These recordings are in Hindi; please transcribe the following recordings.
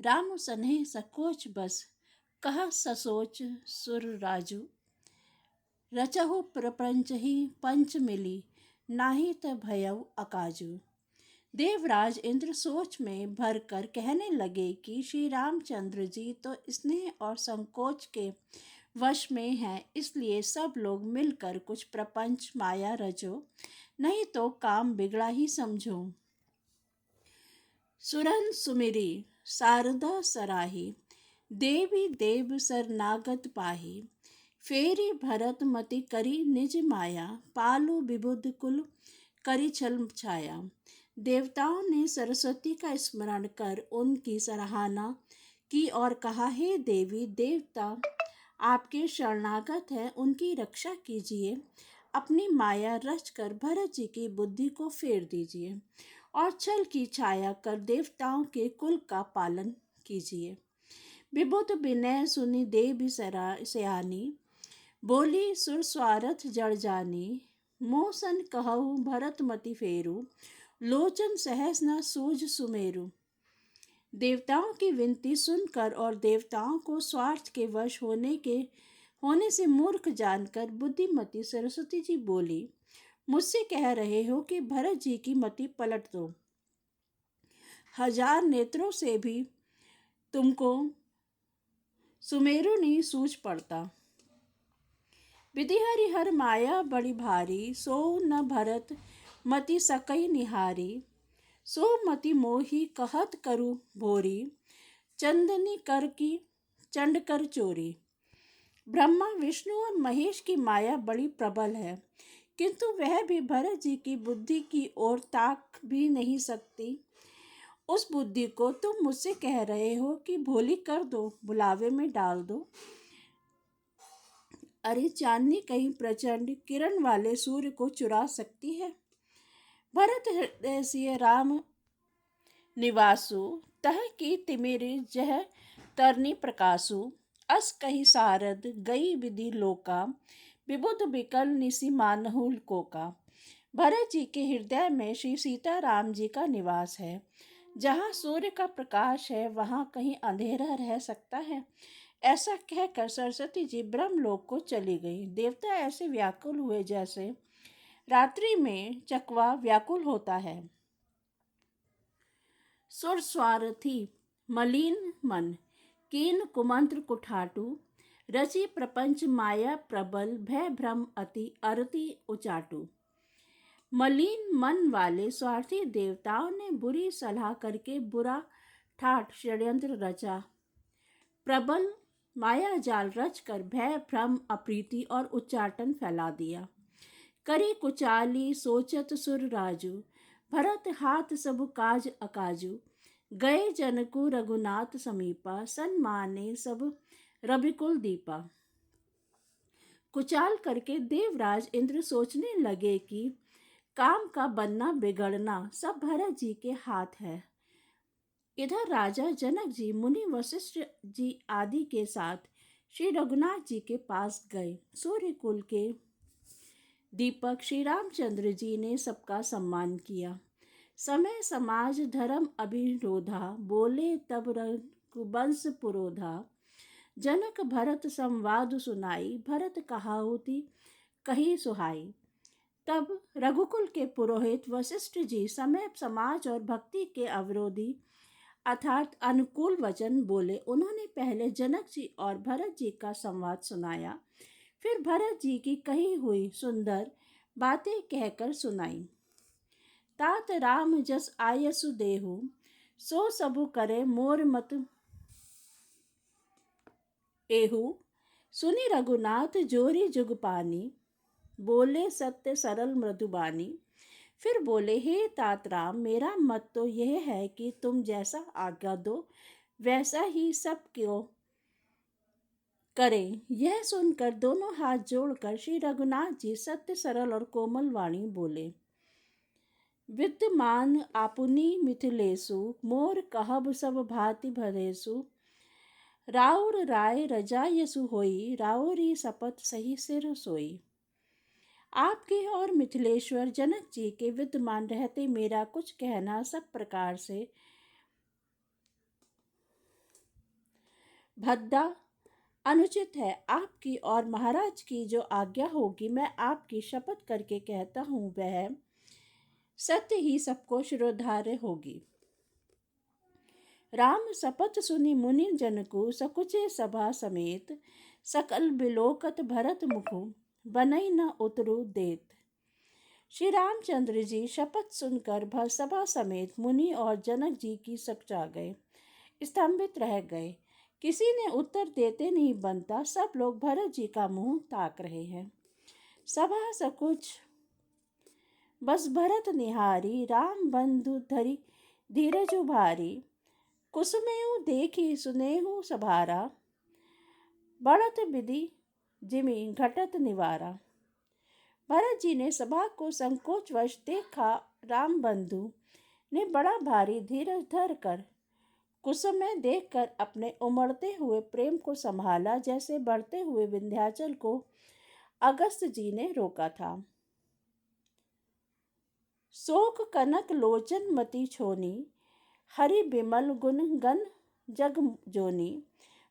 राम सनेह सकोच बस, कह ससोच सुर राजू। रचहु प्रपंच ही पंच मिली, नाही त भयउ अकाजू। देवराज इंद्र सोच में भरकर कहने लगे कि श्री रामचंद्र जी तो स्नेह और संकोच के वश में हैं, इसलिए सब लोग मिलकर कुछ प्रपंच माया रचो, नहीं तो काम बिगड़ा ही समझो। सुरन सुमिरी शारदा सराही, देवी देव सरनागत पाही। फेरी भरत मति करी निज माया, पालु विबुध कुल करी छल छाया। देवताओं ने सरस्वती का स्मरण कर उनकी सराहना की और कहा, हे देवी देवता आपके शरणागत हैं, उनकी रक्षा कीजिए। अपनी माया रच कर भरत जी की बुद्धि को फेर दीजिए और छल की छाया कर देवताओं के कुल का पालन कीजिए। विबुध विनय सुनि देवी सयानी, बोली सुर स्वारथ जड़ जानी। मोसन कहु भरत मति फेरु, लोचन सहस न सूझ सुमेरु। देवताओं की विनती सुनकर और देवताओं को स्वार्थ के वश होने से मूर्ख जानकर बुद्धिमती सरस्वती जी बोली, मुझसे कह रहे हो कि भरत जी की मति पलट दो। हजार नेत्रों से भी तुमको सुमेरु नहीं सूझ पड़ता। विधि हर माया बड़ी भारी, सो न भरत मति सकई निहारी। सो मति मोही कहत करु भोरी, चंदनी कर की चंड कर चोरी। ब्रह्मा विष्णु और महेश की माया बड़ी प्रबल है, किंतु वह भी भरत जी की बुद्धि की ओर ताक भी नहीं सकती। उस बुद्धि को तुम मुझसे कह रहे हो कि भोली कर दो, बुलावे में डाल दो। अरे चांदनी कहीं प्रचंड किरण वाले सूर्य को चुरा सकती है। भरत हृदय से राम निवासु, तह की तिमिर जह तरनी प्रकाशु। अस कही सारद गई विधि लोका, विबुध विकल निसी मानहुल कोका। भरत जी के हृदय में श्री सीताराम जी का निवास है। जहाँ सूर्य का प्रकाश है वहाँ कहीं अंधेरा रह सकता है। ऐसा कहकर सरस्वती जी ब्रह्मलोक को चली गई। देवता ऐसे व्याकुल हुए जैसे रात्रि में चकवा व्याकुल होता है। सुर स्वार्थी मलिन मन, कीन कुमंत्र कुठाटू। रचि प्रपंच माया प्रबल, भय भ्रम अति अरति उचाटू। मलिन मन वाले स्वार्थी देवताओं ने बुरी सलाह करके बुरा ठाठ षड्यंत्र रचा। प्रबल माया जाल रचकर भय भ्रम अप्रीति और उच्चाटन फैला दिया। करी कुचाली सोचत सुर राजू, भरत हाथ सब काज अकाजू। गए जनकु रघुनाथ समीपा, सन्माने सब रविकुल दीपा। कुचाल करके देवराज इंद्र सोचने लगे कि काम का बनना बिगड़ना सब भरत जी के हाथ है। इधर राजा जनक जी मुनि वशिष्ठ जी आदि के साथ श्री रघुनाथ जी के पास गए। सूर्यकुल के दीपक श्री रामचंद्र जी ने सबका सम्मान किया। समय समाज धर्म अभिरोधा, बोले तब रघुवंश पुरोधा। जनक भरत संवाद सुनाई, भरत कहाहुति कही सुहाई। तब रघुकुल के पुरोहित वशिष्ठ जी समय समाज और भक्ति के अवरोधी अर्थात अनुकूल वचन बोले। उन्होंने पहले जनक जी और भरत जी का संवाद सुनाया, फिर भरत जी की कही हुई सुंदर बातें कहकर सुनाई। तात राम जस आयसु देहु, सो सबु करे मोर मत एहु। सुनि रघुनाथ जोरी जुग पानी, बोले सत्य सरल मृदुबानी। फिर बोले, हे तात राम, मेरा मत तो यह है कि तुम जैसा आज्ञा दो वैसा ही सब क्यों करें। यह सुनकर दोनों हाथ जोड़कर श्री रघुनाथ जी सत्य सरल और कोमल वाणी बोले। विद्यमान आपुनी मिथिलेशु, मोर कहब सब भांति भरेसु। राउर राय रजायसु होई, राउरी शपथ सही सिर सोई। आपके और मिथिलेश्वर जनक जी के विद्यमान रहते मेरा कुछ कहना सब प्रकार से भद्दा, अनुचित है। आपकी और महाराज की जो आज्ञा होगी, मैं आपकी शपथ करके कहता हूँ, वह सत्य ही सबको शिरोधार्य होगी। राम शपथ सुनी मुनि जनकु, सकुचे सभा समेत, सकल बिलोकत भरत मुखु, बनई न उतरु देत। श्री रामचंद्र जी शपथ सुनकर सभा समेत मुनि और जनक जी की सकचा गए, स्तंभित रह गए। किसी ने उत्तर देते नहीं बनता। सब लोग भरत जी का मुंह ताक रहे हैं। सभा सकुच बस भरत निहारी, राम बंधु धरी धीरजु भारी, कुसुमेऊ देखी सुनेहु सभारा, बढ़त विधि जिमि घटत निवारा। भरत जी ने सभा को संकोचवश देखा। राम बंधु ने बड़ा भारी धीरज धर कर कुसुमे देखकर अपने उमड़ते हुए प्रेम को संभाला, जैसे बढ़ते हुए विंध्याचल को अगस्त जी ने रोका था। शोक कनक लोचन मति छोनी, हरि बिमल गुण गण जग जोनी,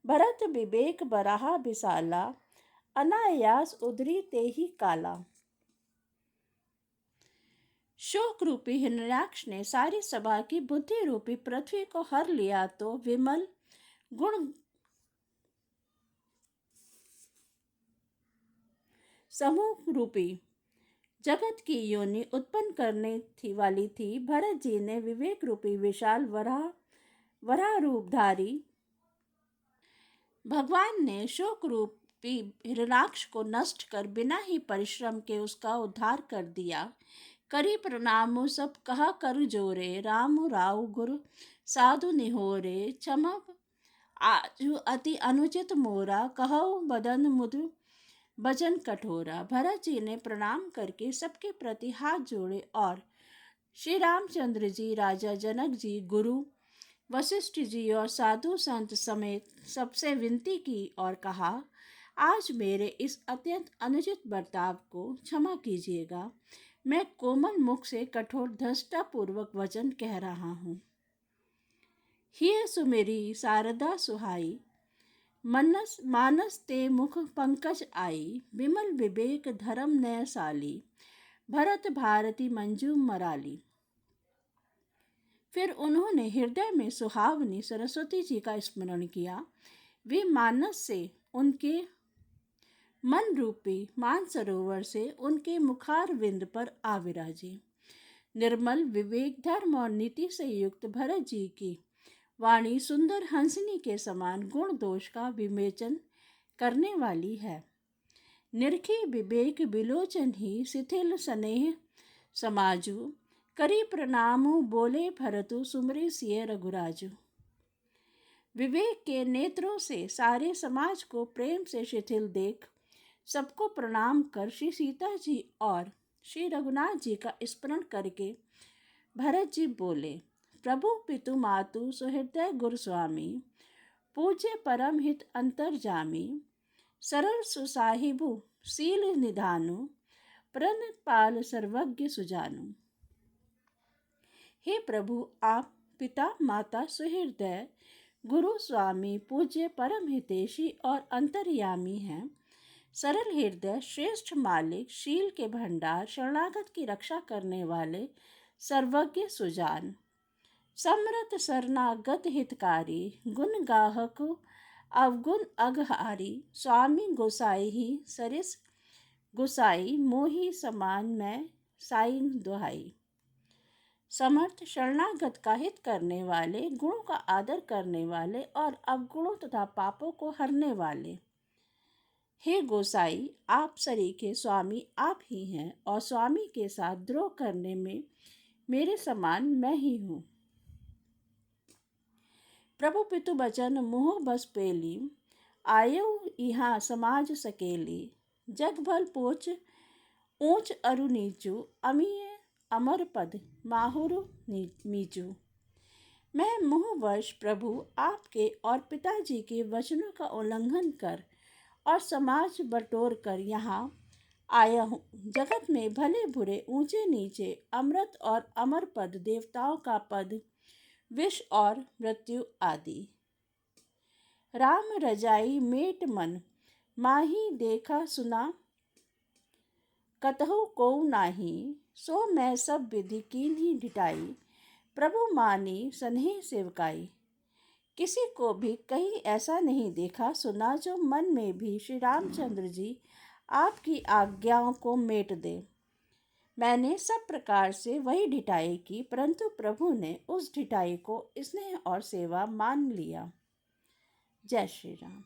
भरत विवेक बराहा विशाला, अनायास उदरी तेहि काला। शोक रूपी हिरण्याक्ष ने सारी सभा की बुद्धि रूपी पृथ्वी को हर लिया, तो विमल गुण समूह रूपी जगत की योनि उत्पन्न करने वाली थी। भरत जी ने विवेक रूपी विशाल वराह रूपधारी भगवान ने शोक रूपी हिरण्याक्ष को नष्ट कर बिना ही परिश्रम के उसका उद्धार कर दिया। करी प्रणाम सब कहा कर जोरे, राम राव गुरु साधु निहोरे, चमक आजु अति अनुचित मोरा, कहो बदन मुदु वचन कठोरा। भरत जी ने प्रणाम करके सबके प्रति हाथ जोड़े और श्री रामचंद्र जी, राजा जनक जी, गुरु वशिष्ठ जी और साधु संत समेत सबसे विनती की और कहा, आज मेरे इस अत्यंत अनुचित बर्ताव को क्षमा कीजिएगा। मैं कोमल मुख से कठोर धष्टापूर्वक वचन कह रहा हूँ। हिय सुमेरी शारदा सुहाई, मानस ते मुख पंकज आई, विमल विवेक धर्म न्यायशाली, भरत भारती मंजू मराली। फिर उन्होंने हृदय में सुहावनी सरस्वती जी का स्मरण किया। वे मानस से उनके मन रूपी मानसरोवर से उनके मुखार विंद पर आ विराजे। निर्मल विवेक धर्म और नीति से युक्त भरत जी की वाणी सुंदर हंसनी के समान गुण दोष का विवेचन करने वाली है। निरखी विवेक विलोचन ही शिथिल स्नेह समाजु, करी प्रणामु बोले भरतु सुमरे सिय रघुराजु। विवेक के नेत्रों से सारे समाज को प्रेम से शिथिल देख सबको प्रणाम कर श्री सीता जी और श्री रघुनाथ जी का स्मरण करके भरत जी बोले, प्रभु पितु मातु सुहृदय गुरु स्वामी, पूज्य परम हित अंतर्जामी, सरल सुसाहिबु शील निधानु, प्रण पाल सर्वज्ञ सुजानु। हे प्रभु, आप पिता माता सुहृदय गुरु स्वामी पूज्य परम हितैषी और अंतर्यामी हैं। सरल हृदय श्रेष्ठ मालिक, शील के भंडार, शरणागत की रक्षा करने वाले, सर्वज्ञ सुजान, समरथ शरणागत हितकारी, गुण गाहक अवगुण अघहारी, स्वामी गोसाई ही सरिस गोसाई, मोहि समान मैं साई दुहाई। समर्थ, शरणागत का हित करने वाले, गुणों का आदर करने वाले और अवगुणों तथा पापों को हरने वाले। हे गोसाई, आप सरीखे स्वामी आप ही हैं और स्वामी के साथ द्रोह करने में मेरे समान मैं ही हूँ। प्रभु पितु बचन मुँह बस पेली, आयु यहाँ समाज सकेली, जग भल पोच ऊंच अरु नीचू, अमीय अमर पद माहुरु मीचू। मैं मुँहवश प्रभु आपके और पिताजी के वचनों का उल्लंघन कर और समाज बटोर कर यहाँ आया हूँ। जगत में भले बुरे, ऊंचे नीचे, अमृत और अमर पद, देवताओं का पद, विष और मृत्यु आदि, राम रजाई मेट मन, माही देखा सुना कतहु को नाही। सो मैं सब विधि कीन्ही ढिठाई, प्रभु मानी सनेह सेवकाई। किसी को भी कहीं ऐसा नहीं देखा सुना जो मन में भी श्री रामचंद्र जी आपकी आज्ञाओं को मेट दे। मैंने सब प्रकार से वही ढिठाई की, परंतु प्रभु ने उस ढिठाई को स्नेह और सेवा मान लिया। जय श्री राम।